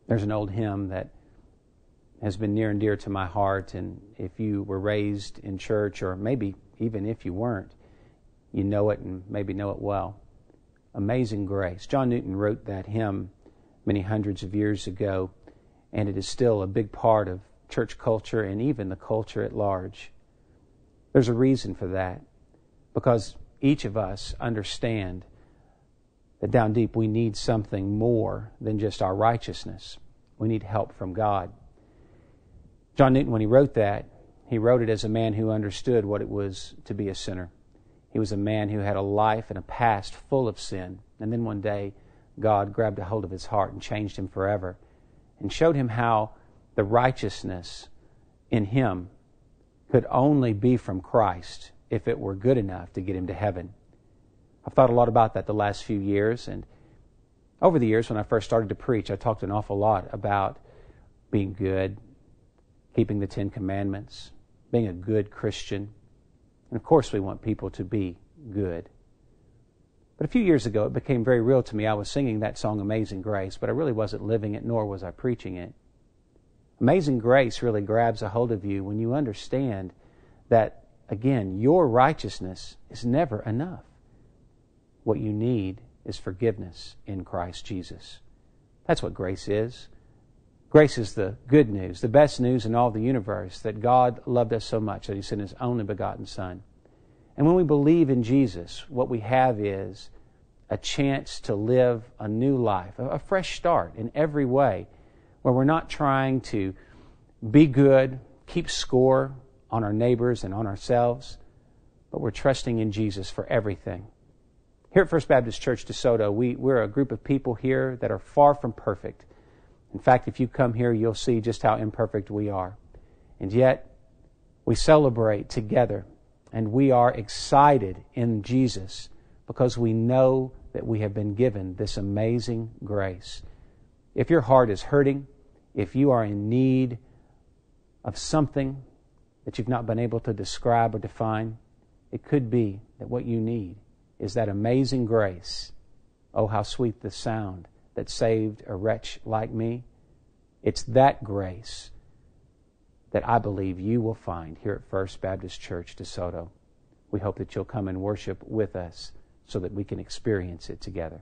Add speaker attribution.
Speaker 1: There's an old hymn that has been near and dear to my heart, and if you were raised in church, or maybe even if you weren't, you know it and maybe know it well. Amazing Grace. John Newton wrote that hymn many hundreds of years ago, and it is still a big part of church culture and even the culture at large. There's a reason for that, because each of us understand that down deep we need something more than just our righteousness. We need help from God. John Newton, when he wrote that, he wrote it as a man who understood what it was to be a sinner. He was a man who had a life and a past full of sin. And then one day, God grabbed a hold of his heart and changed him forever and showed him how the righteousness in him could only be from Christ if it were good enough to get him to heaven. I've thought a lot about that the last few years, and over the years when I first started to preach, I talked an awful lot about being good, keeping the Ten Commandments, being a good Christian. And of course we want people to be good. But a few years ago it became very real to me. I was singing that song Amazing Grace, but I really wasn't living it, nor was I preaching it. Amazing Grace really grabs a hold of you when you understand that, again, your righteousness is never enough. What you need is forgiveness in Christ Jesus. That's what grace is. Grace is the good news, the best news in all the universe, that God loved us so much that He sent His only begotten Son. And when we believe in Jesus, what we have is a chance to live a new life, a fresh start in every way, where we're not trying to be good, keep score on our neighbors and on ourselves, but we're trusting in Jesus for everything. Here at First Baptist Church DeSoto, we're a group of people here that are far from perfect. In fact, if you come here, you'll see just how imperfect we are. And yet, we celebrate together, and we are excited in Jesus because we know that we have been given this amazing grace. If your heart is hurting, if you are in need of something that you've not been able to describe or define, it could be that what you need is that amazing grace. Oh, how sweet the sound that saved a wretch like me. It's that grace that I believe you will find here at First Baptist Church DeSoto. We hope that you'll come and worship with us so that we can experience it together.